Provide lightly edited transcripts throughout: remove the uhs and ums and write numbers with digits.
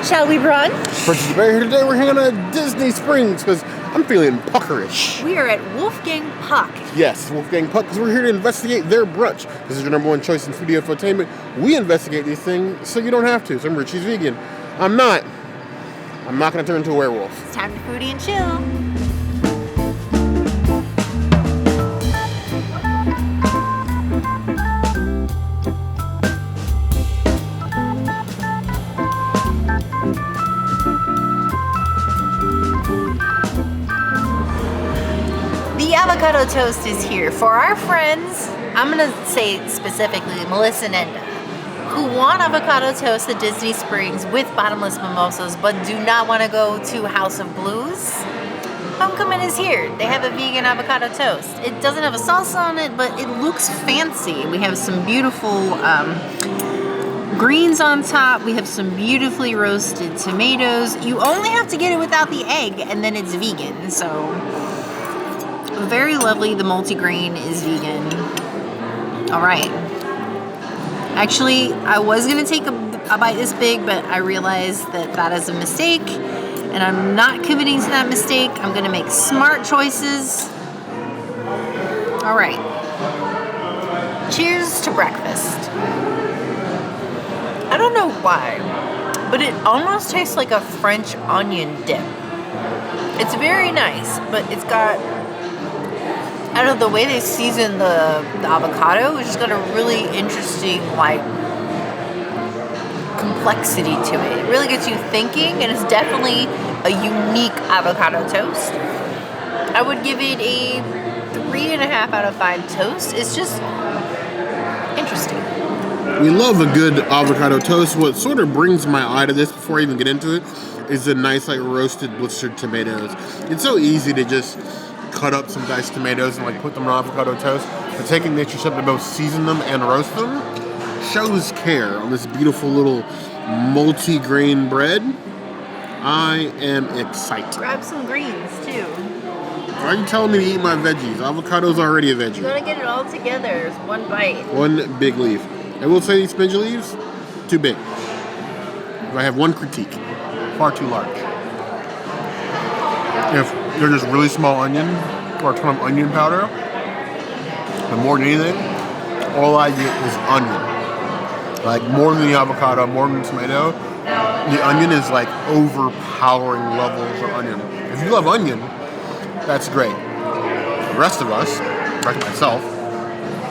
Shall we brunch? Brunch is Bear here today. We're hanging out at Disney Springs because I'm feeling puckerish. We are at Wolfgang Puck. Yes, Wolfgang Puck, because we're here to investigate their brunch. This is your number one choice in foodie infotainment. We investigate these things so you don't have to. So remember, she's vegan. I'm not. I'm not going to turn into a werewolf. It's time to foodie and chill. The avocado toast is here for our friends, I'm going to say specifically Melissa and Enda, who want avocado toast at Disney Springs with bottomless mimosas but do not want to go to House of Blues. Homecoming is here. They have a vegan avocado toast. It doesn't have a salsa on it, but it looks fancy. We have some beautiful greens on top. We have some beautifully roasted tomatoes. You only have to get it without the egg, and then it's vegan, so very lovely. The multigrain is vegan. All right. Actually, I was gonna take a bite this big, but I realized that is a mistake, and I'm not committing to that mistake. I'm gonna make smart choices. All right. Cheers to breakfast. I don't know why, but it almost tastes like a French onion dip. It's very nice, but it's got, I don't know, the way they season the avocado is just got a really interesting, like, complexity to it. It really gets you thinking, and it's definitely a unique avocado toast. I would give it a 3.5 out of 5 toast. It's just interesting. We love a good avocado toast. What sort of brings my eye to this before I even get into it is the nice, like, roasted blistered tomatoes. It's so easy to just cut up some diced tomatoes and, like, put them on avocado toast. But taking the extra step to both season them and roast them shows care on this beautiful little multi-grain bread. I am excited. Grab some greens, too. Why are you telling me to eat my veggies? Avocado's already a veggie. You gotta get it all together. It's one bite. One big leaf. I will say these spinach leaves, too big. If I have one critique, far too large. If they're just really small onion or a ton of onion powder, but more than anything, all I get is onion. Like, more than the avocado, more than the tomato, the onion is like overpowering levels of onion. If you love onion, that's great. The rest of us, like myself,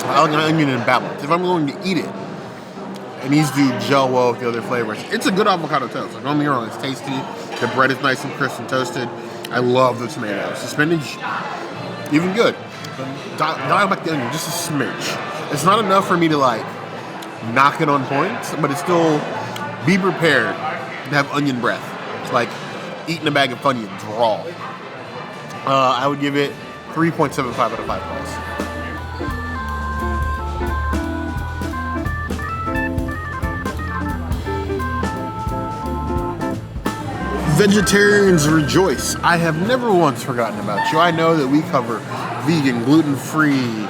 I like an onion in balance. If I'm going to eat it, it needs to gel well with the other flavors. It's a good avocado toast. Like, don't get me wrong, it's tasty. The bread is nice and crisp and toasted. I love the tomatoes. The spinach, even good. Dial back the onion, just a smidge. It's not enough for me to, like, knock it on points, but it's still, be prepared to have onion breath. It's like eating a bag of Funyuns raw. I would give it 3.75 out of 5 points. Vegetarians rejoice. I have never once forgotten about you. I know that we cover vegan, gluten-free,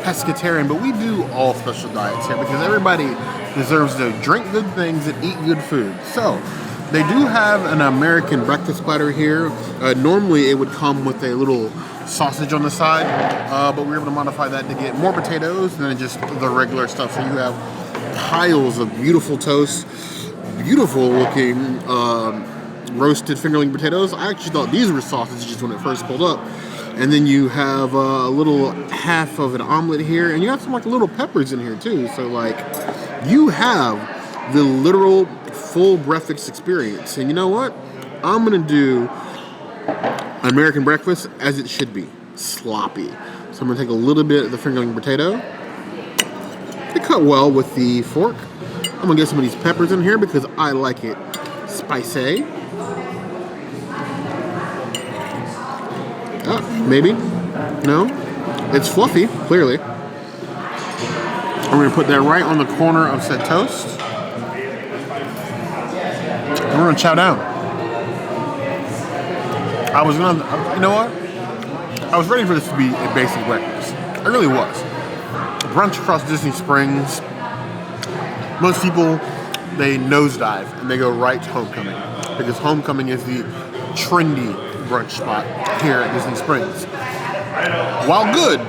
pescatarian, but we do all special diets here because everybody deserves to drink good things and eat good food. So, they do have an American breakfast platter here. Normally, it would come with a little sausage on the side, but we were able to modify that to get more potatoes than just the regular stuff. So you have piles of beautiful toast, beautiful looking roasted fingerling potatoes. I actually thought these were sausages when it first pulled up. And then you have a little half of an omelet here, and you have some, like, little peppers in here too. So, like, you have the literal full breakfast experience. And you know what? I'm gonna do American breakfast as it should be, sloppy. So I'm gonna take a little bit of the fingerling potato. They cut well with the fork. I'm gonna get some of these peppers in here because I like it spicy. Maybe? No? It's fluffy, clearly. I'm gonna put that right on the corner of said toast. And we're gonna chow down. I was gonna, you know what? I was ready for this to be a basic breakfast. I really was. Brunch across Disney Springs. Most people they nosedive and they go right to Homecoming, because Homecoming is the trendy brunch spot here at Disney Springs. While good,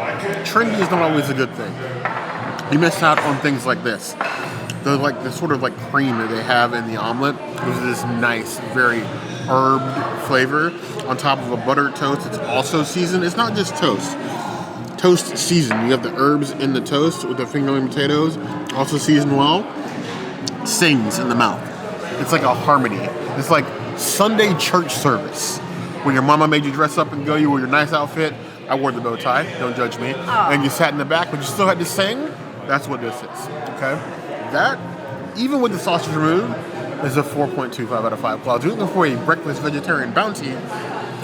trendy is not always a good thing. You miss out on things like this. The sort of like cream that they have in the omelet with this nice, very herbed flavor on top of a buttered toast. It's also seasoned. It's not just toast. Toast seasoned. You have the herbs in the toast with the fingerling potatoes, also seasoned well. Sings in the mouth. It's like a harmony. It's like Sunday church service when your mama made you dress up and go. You wore your nice outfit. I wore the bow tie. Don't judge me. Oh. And you sat in the back, but you still had to sing. That's what this is. Okay. That, even with the sausage removed, is a 4.25 out of 5 clouds. You're looking for a breakfast vegetarian bounty.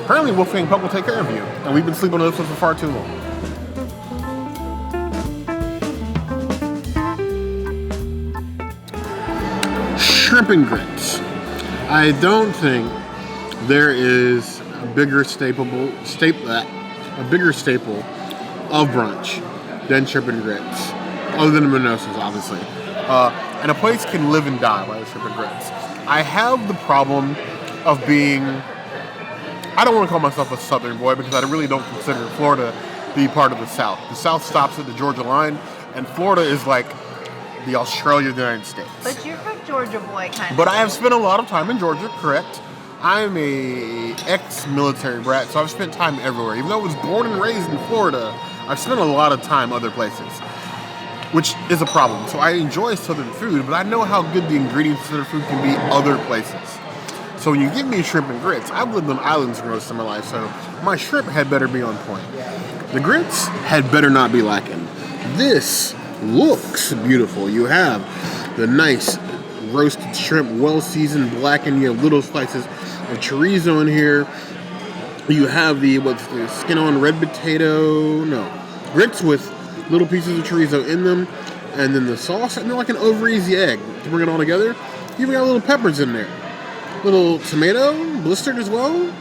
Apparently, Wolfgang Puck will take care of you, and we've been sleeping on this one for far too long. Shrimp and grits. I don't think there is a bigger staple of brunch than shrimp and grits, other than the Mimosas, obviously. And a place can live and die by the shrimp and grits. I have the problem of being, I don't want to call myself a Southern boy because I really don't consider Florida to be part of the South. The South stops at the Georgia line, and Florida is like the Australia of the United States. But you're a Georgia boy, kind of. But I have spent a lot of time in Georgia, correct? I'm a ex-military brat, so I've spent time everywhere. Even though I was born and raised in Florida, I've spent a lot of time other places, which is a problem. So I enjoy Southern food, but I know how good the ingredients of Southern food can be other places. So when you give me shrimp and grits, I've lived on islands for most of my life, so my shrimp had better be on point. The grits had better not be lacking. This looks beautiful. You have the nice roasted shrimp, well-seasoned, blackened. You have little slices of chorizo in here. You have the skin-on red potato. No, grits with little pieces of chorizo in them, and then the sauce, and they're like an over-easy egg. To bring it all together, you even got little peppers in there. Little tomato, blistered as well.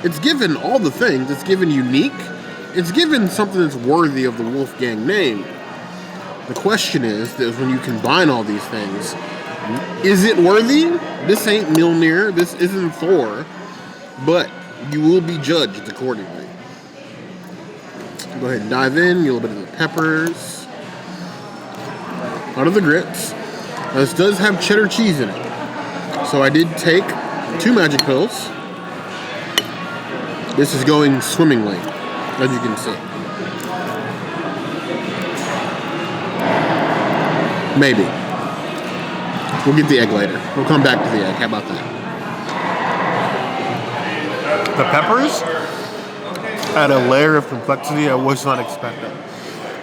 It's given all the things. It's given unique. It's given something that's worthy of the Wolfgang name. The question is that when you combine all these things, is it worthy? This ain't Mjolnir. This isn't Thor. But you will be judged accordingly. Go ahead and dive in. Get a little bit of the peppers. Out of the grits. Now, this does have cheddar cheese in it. So I did take 2 magic pills. This is going swimmingly, as you can see. Maybe. We'll get the egg later. We'll come back to the egg. How about that? The peppers add a layer of complexity I was not expecting.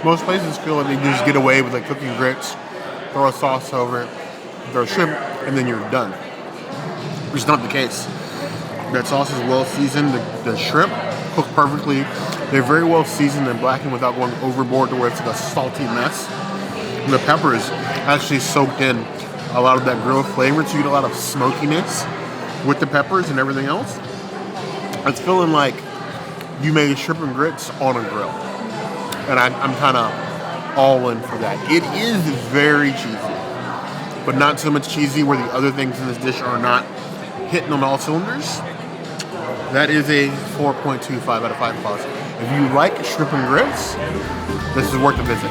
Most places feel like they just get away with like cooking grits, throw a sauce over it, throw shrimp, and then you're done. Which is not the case. That sauce is well seasoned. The shrimp cooked perfectly. They're very well seasoned and blackened without going overboard to where it's like a salty mess. And the peppers actually soaked in a lot of that grilled flavor, so you get a lot of smokiness with the peppers and everything else. It's feeling like you made shrimp and grits on a grill. And I'm kind of all in for that. It is very cheesy, but not so much cheesy where the other things in this dish are not hitting on all cylinders. That is a 4.25 out of 5 plus. If you like shrimp and grits, this is worth a visit.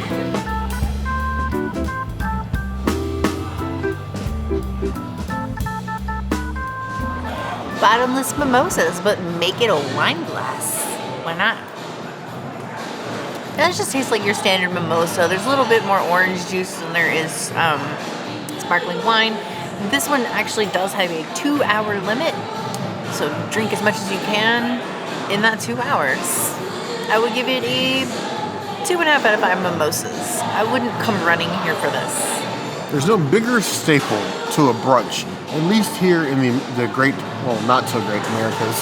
Bottomless mimosas, but make it a wine glass. Why not? That just tastes like your standard mimosa. There's a little bit more orange juice than there is sparkling wine. This one actually does have a 2-hour limit, so drink as much as you can in that 2 hours. I would give it a 2.5 out of 5 mimosas. I wouldn't come running here for this. There's no bigger staple to a brunch, at least here in the great, well, not so great Americas,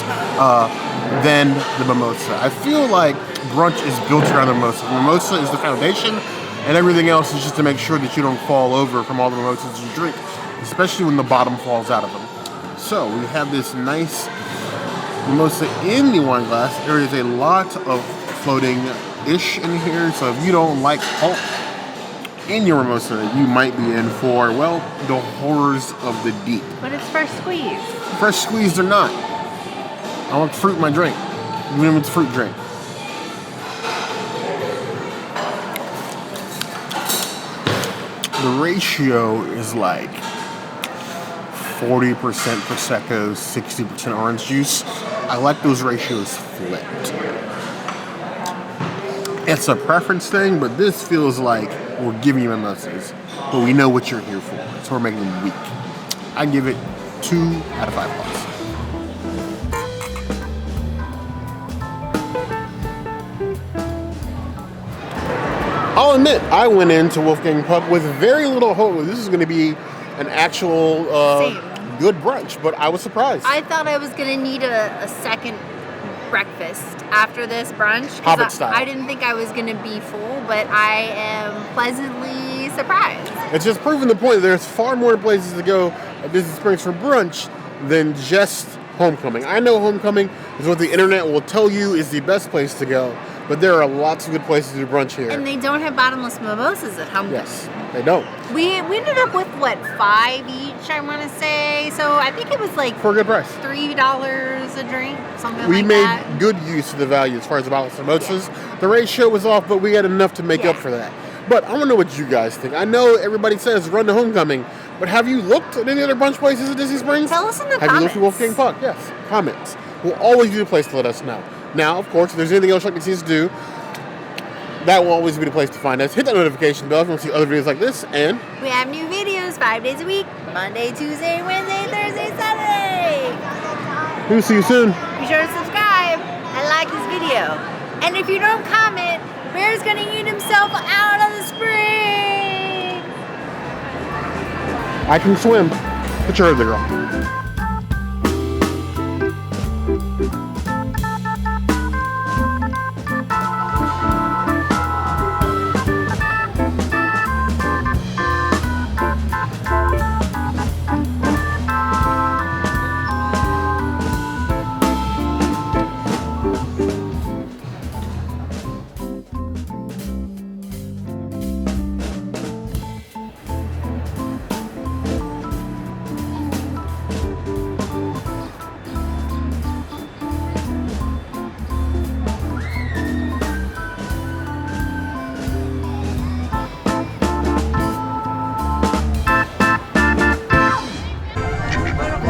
than the mimosa. I feel like brunch is built around the mimosa. The mimosa is the foundation, and everything else is just to make sure that you don't fall over from all the mimosas you drink, especially when the bottom falls out of them. So we have this nice mimosa in the wine glass. There is a lot of floating ish in here, so if you don't like pulp, in your mimosa, you might be in for, well, the horrors of the deep. But it's fresh squeezed. Fresh squeezed or not, I want fruit in my drink, even if it's a fruit drink. The ratio is like 40% Prosecco, 60% orange juice. I like those ratios flipped. It's a preference thing, but this feels like we're giving you mimosas, but we know what you're here for, so we're making them weak. I give it 2 out of 5 plus. I'll admit, I went into Wolfgang Pub with very little hope. This is going to be an actual good brunch, but I was surprised. I thought I was going to need a second breakfast after this brunch. Hobbit style. I didn't think I was going to be full, but I am pleasantly surprised. It's just proving the point that there's far more places to go at Disney Springs for brunch than just Homecoming. I know Homecoming is what the internet will tell you is the best place to go, but there are lots of good places to do brunch here. And they don't have bottomless mimosas at Homecoming. Yes, they don't. We ended up with, what, 5 each, I want to say. So I think it was like for a good price. $3 a drink, something we like made that. good use of the value as far as the bottomless mimosas. Yeah. The ratio was off, but we had enough to make up for that. But I want to know what you guys think. I know everybody says run to Homecoming, but have you looked at any other brunch places at Disney Springs? Tell us in the comments. Have you looked at Wolfgang Puck? Yes, comments. We'll always be the place to let us know. Now, of course, if there's anything else you'd like to see us do, that will always be the place to find us. Hit that notification bell if you want to see other videos like this, and we have new videos 5 days a week, Monday, Tuesday, Wednesday, Thursday, Saturday. We'll see you soon. Be sure to subscribe and like this video. And if you don't comment, Bear's gonna eat himself out of the spring. I can swim. But you're the girl.